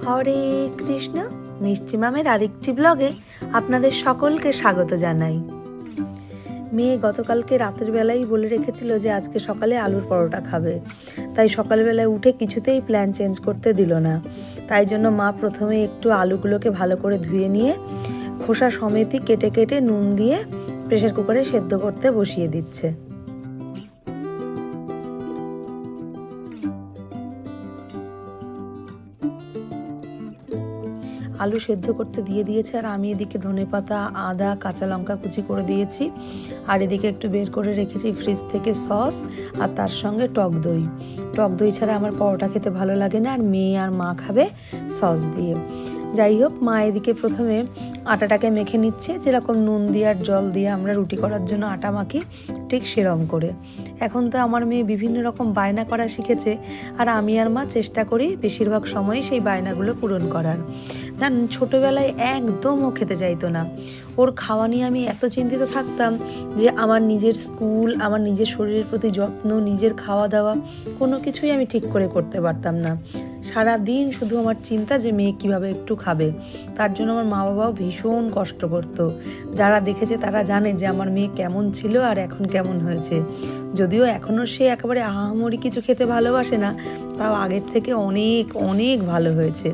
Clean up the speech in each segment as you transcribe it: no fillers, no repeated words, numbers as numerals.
হরে কৃষ্ণ, মিষ্টি মামের আরেকটি ব্লগে আপনাদের সকলকে স্বাগত জানাই। মেয়ে গতকালকে রাতের বেলায় বলে রেখেছিল যে আজকে সকালে আলুর পরোটা খাবে, তাই সকালবেলায় উঠে কিছুতেই প্ল্যান চেঞ্জ করতে দিল না। তাই জন্য মা প্রথমে একটু আলুগুলোকে ভালো করে ধুয়ে নিয়ে খোসা সমেতই কেটে কেটে নুন দিয়ে প্রেসার কুকারে সেদ্ধ করতে বসিয়ে দিচ্ছে। আলু সেদ্ধ করতে দিয়ে দিয়েছে, আর আমি এদিকে ধনেপাতা, আদা, কাঁচা লঙ্কা কুচি করে দিয়েছি। আর এদিকে একটু বের করে রেখেছি ফ্রিজ থেকে সস, আর তার সঙ্গে টক দই। টক দই ছাড়া আমার পরোটা খেতে ভালো লাগে না, আর মেয়ে আর মা খাবে সস দিয়ে। যাই হোক, মা এদিকে প্রথমে আটাটাকে মেখে নিচ্ছে, যেরকম নুন দিয়ে আর জল দিয়ে আমরা রুটি করার জন্য আটা মাখি, ঠিক সেরম করে। এখন তো আমার মেয়ে বিভিন্ন রকম বায়না করা শিখেছে, আর আমি আর মা চেষ্টা করি বেশিরভাগ সময় সেই বায়নাগুলো পূরণ করার। জান, ছোটোবেলায় একদম ও খেতে চাইতো না। ওর খাওয়া নিয়ে আমি এত চিন্তিত থাকতাম যে আমার নিজের স্কুল, আমার নিজের শরীরের প্রতি যত্ন, নিজের খাওয়া দাওয়া কোনো কিছুই আমি ঠিক করে করতে পারতাম না। সারা দিন শুধু আমার চিন্তা যে মেয়ে কীভাবে একটু খাবে। তার জন্য আমার মা বাবাও ভীষণ কষ্ট করতো। যারা দেখেছে তারা জানে যে আমার মেয়ে কেমন ছিল আর এখন কেমন হয়েছে। যদিও এখনও সে একেবারে আহামরি কিছু খেতে ভালোবাসে না, তাও আগের থেকে অনেক অনেক ভালো হয়েছে।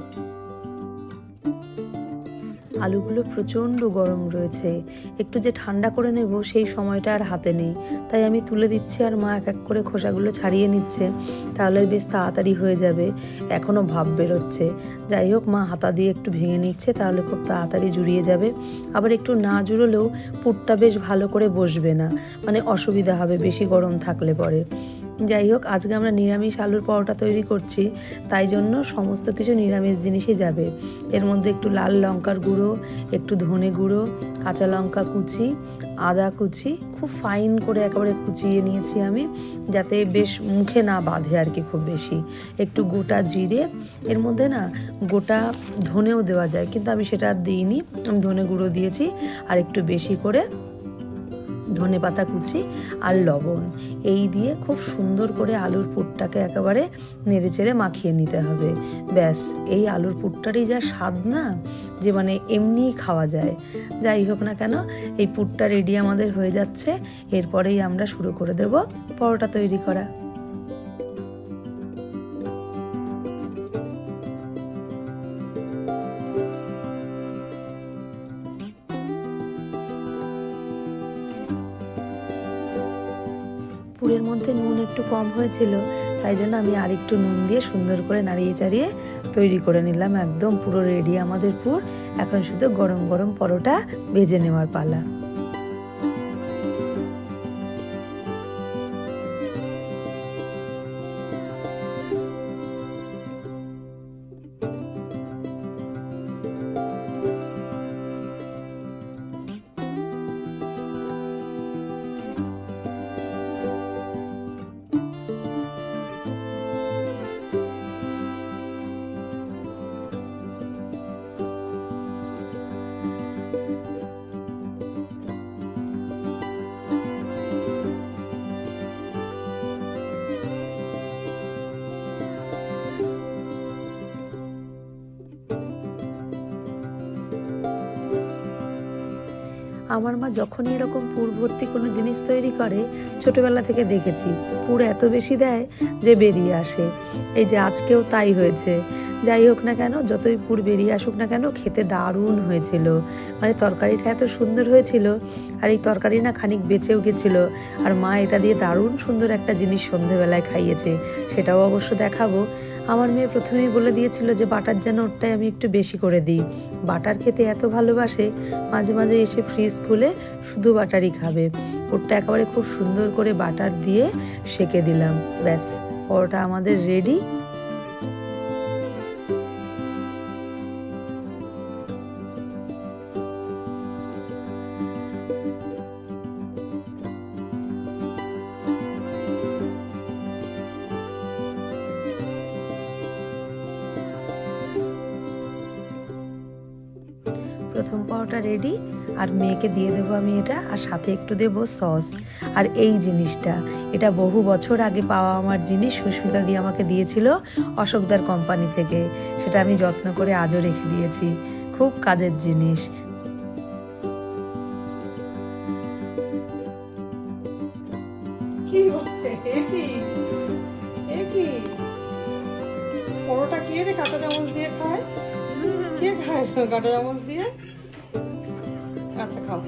আলুগুলো প্রচণ্ড গরম রয়েছে, একটু যে ঠান্ডা করে নেব সেই সময়টা আর হাতে নেই, তাই আমি তুলে দিচ্ছি, আর মা এক এক করে খোসাগুলো ছাড়িয়ে নিচ্ছে, তাহলে বেশ তাড়াতাড়ি হয়ে যাবে। এখনও ভাপ বেরোচ্ছে। যাই হোক, মা হাতা দিয়ে একটু ভেঙে নিচ্ছে, তাহলে খুব তাড়াতাড়ি জুড়িয়ে যাবে। আবার একটু না জুড়লেও পুরটা বেশ ভালো করে বসবে না, মানে অসুবিধা হবে বেশি গরম থাকলে পরে। যাই হোক, আজকে আমরা নিরামিষ আলুর পরোটা তৈরি করছি, তাই জন্য সমস্ত কিছু নিরামিষ জিনিসই যাবে। এর মধ্যে একটু লাল লঙ্কার গুঁড়ো, একটু ধনে গুঁড়ো, কাঁচা লঙ্কা কুচি, আদা কুচি, খুব ফাইন করে একেবারে কুচিয়ে নিয়েছি আমি, যাতে বেশ মুখে না বাঁধে আর কি খুব বেশি। একটু গোটা জিরে, এর মধ্যে না গোটা ধনেও দেওয়া যায়, কিন্তু আমি সেটা দিইনি, আমি ধনে গুঁড়ো দিয়েছি। আর একটু বেশি করে ধনে পাতা কুচি আর লবণ, এই দিয়ে খুব সুন্দর করে আলুর পুরটাকে একেবারে নেড়ে চেড়ে মাখিয়ে নিতে হবে। ব্যাস, এই আলুর পুরটারই যা স্বাদ না, যে মানে এমনিই খাওয়া যায়। যাই হোক না কেন, এই পুরটা রেডি আমাদের হয়ে যাচ্ছে। এরপরেই আমরা শুরু করে দেব পরোটা তৈরি করা। পুরের মধ্যে নুন একটু কম হয়েছিল, তাই জন্য আমি আরেকটু নুন দিয়ে সুন্দর করে নাড়িয়ে চাড়িয়ে তৈরি করে নিলাম। একদম পুরো রেডি আমাদের পুর। এখন শুধু গরম গরম পরোটা ভেজে নেওয়ার পালা। আমার মা যখনই এরকম পুর ভর্তি কোনো জিনিস তৈরি করে, ছোটবেলা থেকে দেখেছি পুর এত বেশি দেয় যে বেরিয়ে আসে। এই যে আজকেও তাই হয়েছে। যাই হোক না কেন, যতই পুর বেরিয়ে আসুক না কেন, খেতে দারুণ হয়েছিল। মানে তরকারিটা এত সুন্দর হয়েছিল, আর এই তরকারি না খানিক বেঁচেও গেছিলো, আর মা এটা দিয়ে দারুণ সুন্দর একটা জিনিস সন্ধেবেলায় খাইয়েছে, সেটাও অবশ্য দেখাবো। আমার মেয়ে প্রথমেই বলে দিয়েছিল যে বাটার যেন ওরটাই আমি একটু বেশি করে দিই। বাটার খেতে এত ভালোবাসে, মাঝে মাঝে এসে ফ্রিজ খুলে শুধু বাটারই খাবে। ওরটা একেবারে খুব সুন্দর করে বাটার দিয়ে সেঁকে দিলাম। ব্যাস, পরোটা আমাদের রেডি। প্রথম পাওয়াটা রেডি, আর মেয়েকে দিয়ে দেবো আমি এটা, আর সাথে একটু দেবো সস। আর এই জিনিসটা, এটা বহু বছর আগে পাওয়া আমার জিনিস, সুস্মিতা দিয়ে আমাকে দিয়েছিল অশোকদার কোম্পানি থেকে। সেটা আমি যত্ন করে আজও রেখে দিয়েছি, খুব কাজের জিনিস। পরোটা কে রে কাঁটা চামচ দিয়ে খায়? কে খায় কাঁটা চামচ দিয়ে? আচ্ছা খাও।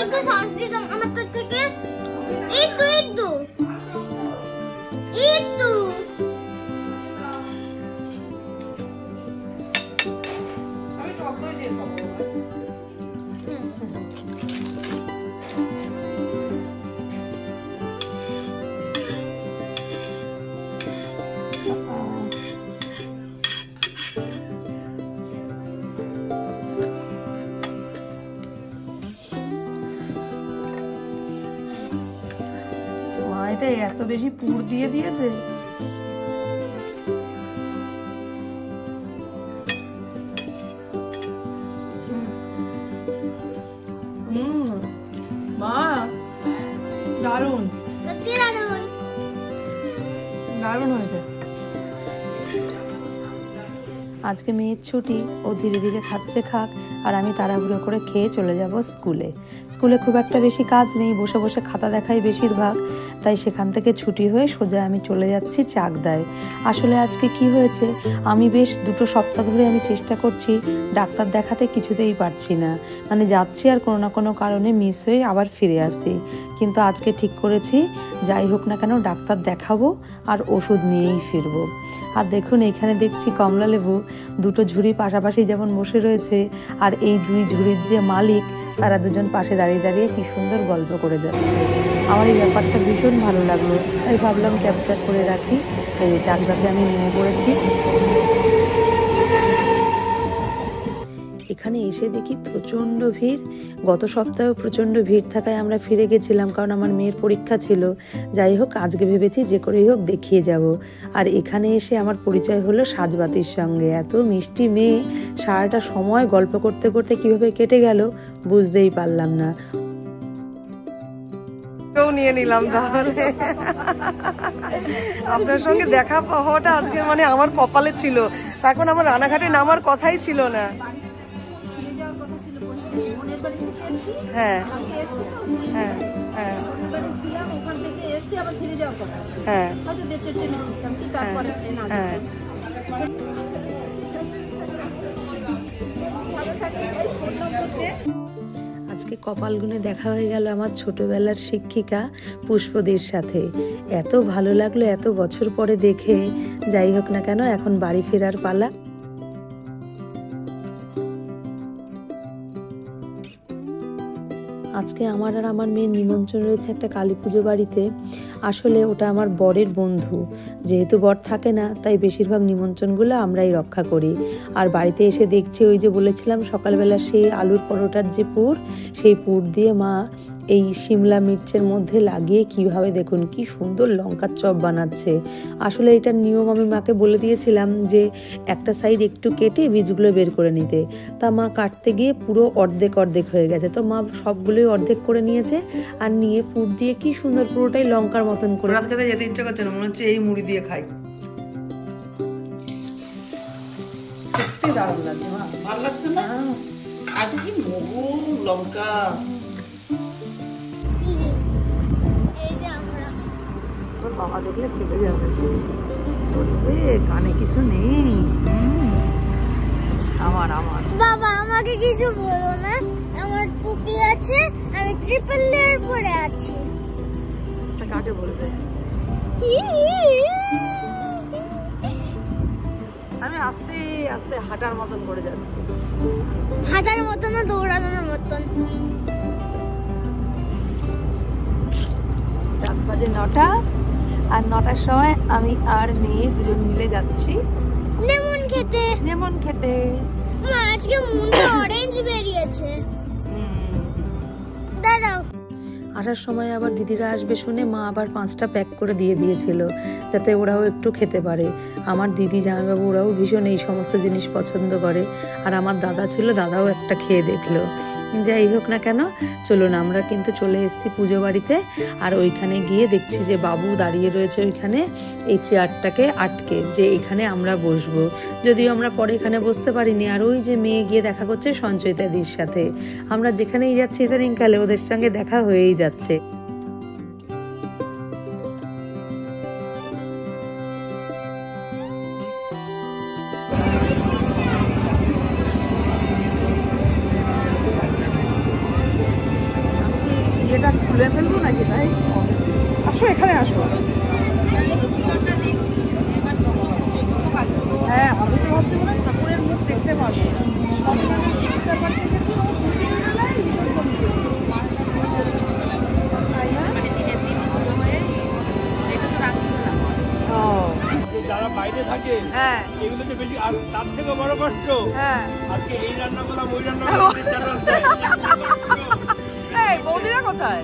একটু সস দিয়ে দাও আমার তো থেকে। একটু আমি টক দই দিয়ে খাবো। এটা এত বেশি পুর দিয়ে দিয়েছে। মা দারুণ, সত্যি দারুণ, দারুণ হয়েছে। আজকে মেয়ের ছুটি, ও ধীরে ধীরে খাচ্ছে খাক, আর আমি তাড়াহুড়ো করে খেয়ে চলে যাব স্কুলে। স্কুলে খুব একটা বেশি কাজ নেই, বসে বসে খাতা দেখাই বেশিরভাগ, তাই সেখান থেকে ছুটি হয়ে সোজা আমি চলে যাচ্ছি চাকদায়। আসলে আজকে কি হয়েছে, আমি বেশ 2 সপ্তাহ ধরে আমি চেষ্টা করছি ডাক্তার দেখাতে, কিছুতেই পারছি না। মানে যাচ্ছি আর কোনো না কোনো কারণে মিস হয়ে আবার ফিরে আসি। কিন্তু আজকে ঠিক করেছি যাই হোক না কেন ডাক্তার দেখাবো আর ওষুধ নিয়েই ফিরবো। আর দেখুন এখানে দেখছি কমলা লেবু 2 ঝুড়ি পাশাপাশি যেমন বসে রয়েছে, আর এই 2 ঝুড়ির যে মালিক তারা দুজন পাশে দাঁড়িয়ে দাঁড়িয়ে কি সুন্দর গল্প করে যাচ্ছে। আমার এই ব্যাপারটা ভীষণ ভালো লাগলো, তাই ভাবলাম ক্যাপচার করে রাখি। এই চাকদাতে আমি নেমে পড়েছি। এখানে এসে দেখি প্রচণ্ড ভিড়। গত সপ্তাহেও প্রচণ্ড ভিড় থাকায় আমরা ফিরে গেছিলাম, কারণ আমার মেয়ের পরীক্ষা ছিল। যাই হোক আজকে ভেবেছি যে করেই হোক দেখিয়ে যাব। আর এখানে এসে আমার পরিচয় হলো সাজবাতির সঙ্গে। এত মিষ্টি মেয়ে, সারাটা সময় গল্প করতে করতে কিভাবে কেটে গেল বুঝতেই পারলাম না। নিয়ে নিলাম তাহলে আপনার সঙ্গে দেখা হওয়াটা আজকে মানে আমার কপালে ছিল। তখন আমার রানাঘাটে নামার কথাই ছিল না। হ্যাঁ হ্যাঁ হ্যাঁ হ্যাঁ। আজকে কপাল গুনে দেখা হয়ে গেল আমার ছোটবেলার শিক্ষিকা পুষ্পদির সাথে। এত ভালো লাগলো এত বছর পরে দেখে। যাই হোক না কেন এখন বাড়ি ফেরার পালা। আজকে আমার আর আমার মেয়ের নিমন্ত্রণ রয়েছে একটা কালী পুজো বাড়িতে। আসলে ওটা আমার বরের বন্ধু, যেহেতু বর থাকে না তাই বেশিরভাগ নিমন্ত্রণগুলো আমরাই রক্ষা করি। আর বাড়িতে এসে দেখছি ওই যে বলেছিলাম সকালবেলা সেই আলুর পরোটার যে পুর, সেই পুর দিয়ে মা এই শিমলা মির্চের মধ্যে লাগিয়ে কিভাবে দেখুন কি সুন্দর লঙ্কার চপ বানাচ্ছে। আসলে এটার নিয়ম আমি মাকে বলে দিয়েছিলাম যে একটা সাইড একটু কেটে বীজগুলো বের করে নিতে। তা মা কাটতে গিয়ে পুরো অর্ধেক অর্ধেক হয়ে গেছে, তো মা সবগুলোই অর্ধেক করে নিয়েছে আর নিয়ে পুর দিয়ে কি সুন্দর পুরোটাই লঙ্কার মতন করে। রাত খেতে যেতে ইচ্ছা করছে না, মনে হচ্ছে এই মুড়ি দিয়ে খাই। সত্যি দারুণ লাগছে, ভালো লাগছে না? আর কি মগু লঙ্কা। বাবা দেখলে খেপে যাবে, কানে কিছু নেই। আমার বাবা আমাকে কিছু বলো না, আমার টুপি আছে, আমি ট্রিপল লেয়ার পরে আছি। কাকে বলবে? আমি আস্তে আস্তে হাঁটার মতন করে যাচ্ছি। হাঁটার মতন না দৌড়ানোর মতন। 9টা, আর 9টার সময় আমি আর মেয়ে দুজন মিলে যাচ্ছি লেমন খেতে। আজকে মুন্ডে অরেঞ্জ বেরিয়েছে। দাঁড়াও, আসার সময় আবার দিদিরা আসবে শুনে মা আবার 5টা প্যাক করে দিয়ে দিয়েছিল, যাতে ওরাও একটু খেতে পারে। আমার দিদি জামাইবাবু ওরাও ভীষণ এই সমস্ত জিনিস পছন্দ করে। আর আমার দাদা ছিল, দাদাও একটা খেয়ে দেখলো। যাই হোক না কেন, চলুন আমরা কিন্তু চলে এসেছি পুজো বাড়িতে। আর ওইখানে গিয়ে দেখছি যে বাবু দাঁড়িয়ে রয়েছে ওইখানে এই চেয়ারটাকে আটকে, যে এখানে আমরা বসবো। যদিও আমরা পরে এখানে বসতে পারিনি। আর ওই যে মেয়ে গিয়ে দেখা করছে সঞ্চয়িতাদির সাথে। আমরা যেখানেই যাচ্ছি ইদানিংকালে ওদের সঙ্গে দেখা হয়েই যাচ্ছে। এটা খুলে ফেলবো নাকি? তাই আসো, এখানে আসো। হ্যাঁ, আমি তো ভাবছি মনে হয় ঠাকুরের মুখ দেখতে পারবো। যারা বাইরে থাকে হ্যাঁ, এগুলোতে বেশি, আর তার থেকে বড় কষ্ট হ্যাঁ, আজকে এই রান্না করলাম, ওই রান্না করলাম। এই বৌদিরা কোথায়?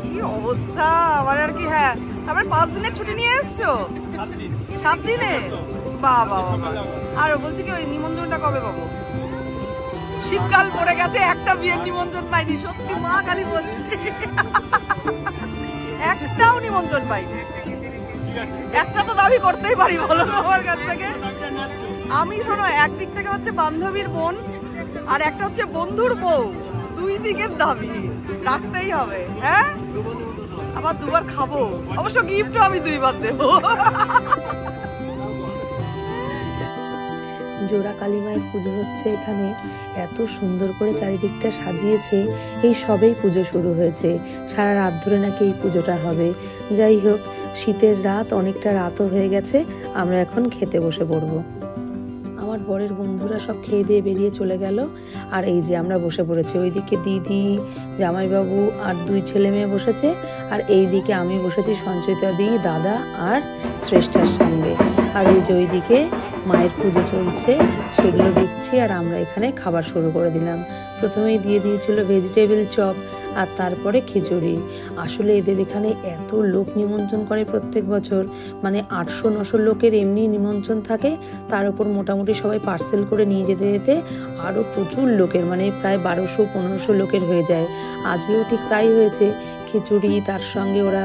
কি অবস্থা মানে আর কি। হ্যাঁ, তারপরে 5 দিনের ছুটি নিয়ে এসছো? 7 দিনে? বাবা বাবা। আর বলছি কি ওই নিমন্ত্রণটা কবে পাবো? শীতকাল পড়ে গেছে, একটা বিয়ের নিমন্ত্রণ পাইনি। সত্যি মা কালী বলছি, একটাও নিমন্ত্রণ পাইনি। একটা তো দাবি করতেই পারি, বলো তোমার কাছ থেকে। আমি শোনো, একদিক থেকে হচ্ছে বান্ধবীর বোন, আর একটা হচ্ছে বন্ধুর বউ। দুই দিকের দাবি রাখতেই হবে। হ্যাঁ, আবার 2বার খাবো, অবশ্য গিফটও আমি 2বার দেবো। জোড়া কালী মায়ের পুজো হচ্ছে এখানে। এত সুন্দর করে চারিদিকটা সাজিয়েছে। এই সবেই পুজো শুরু হয়েছে, সারা রাত ধরে নাকি এই পুজোটা হবে। যাই হোক, শীতের রাত, অনেকটা রাতও হয়ে গেছে। আমরা এখন খেতে বসে পড়বো। আমার বরের বন্ধুরা সব খেয়ে দিয়ে বেরিয়ে চলে গেল। আর এই যে আমরা বসে পড়েছি। ওইদিকে দিদি, জামাইবাবু আর 2 ছেলে মেয়ে বসেছে। আর এই দিকে আমি বসেছি সঞ্চয়িতা দি, দাদা আর শ্রেষ্ঠার সঙ্গে। আর ওই যে ওইদিকে মায়ের পুজো চলছে, সেগুলো দেখছি। আর আমরা এখানে খাবার শুরু করে দিলাম। প্রথমেই দিয়ে দিয়েছিল ভেজিটেবিল চপ, আর তারপরে খিচুড়ি। আসলে এদের এখানে এত লোক নিমন্ত্রণ করে প্রত্যেক বছর, মানে 800-900 লোকের এমনি নিমন্ত্রণ থাকে। তার উপর মোটামুটি সবাই পার্সেল করে নিয়ে যেতে যেতে আরও প্রচুর লোকের, মানে প্রায় 1200-1500 লোকের হয়ে যায়। আজকেও ঠিক তাই হয়েছে। খিচুড়ি, তার সঙ্গে ওরা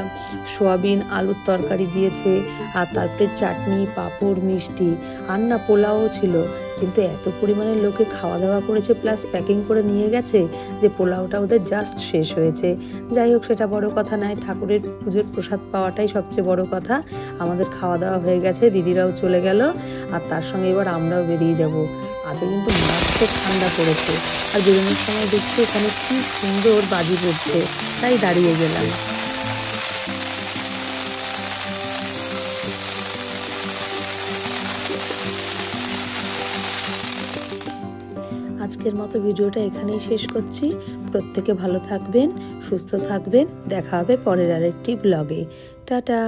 সোয়াবিন আলুর তরকারি দিয়েছে, আর তারপরে চাটনি, পাঁপড়, মিষ্টি, আর না পোলাও ছিল। কিন্তু এত পরিমাণে লোকে খাওয়া দাওয়া করেছে, প্লাস প্যাকিং করে নিয়ে গেছে, যে পোলাওটা ওদের জাস্ট শেষ হয়েছে। যাই হোক, সেটা বড় কথা নয়। ঠাকুরের পুজোর প্রসাদ পাওয়াটাই সবচেয়ে বড় কথা। আমাদের খাওয়া দাওয়া হয়ে গেছে, দিদিরাও চলে গেল, আর তার সঙ্গে এবার আমরাও বেরিয়ে যাব। আজকে কিন্তু মারাত্মক ঠান্ডা পড়েছে। আর বেরোনোর সময় দেখছি এখানে কি সুন্দর বাজি পড়ছে, তাই দাঁড়িয়ে গেলাম। আজকের মতো ভিডিওটা এখানেই শেষ করছি। প্রত্যেকে ভালো থাকবেন, সুস্থ থাকবেন। দেখা হবে পরের আরেকটি ব্লগে। টাটা।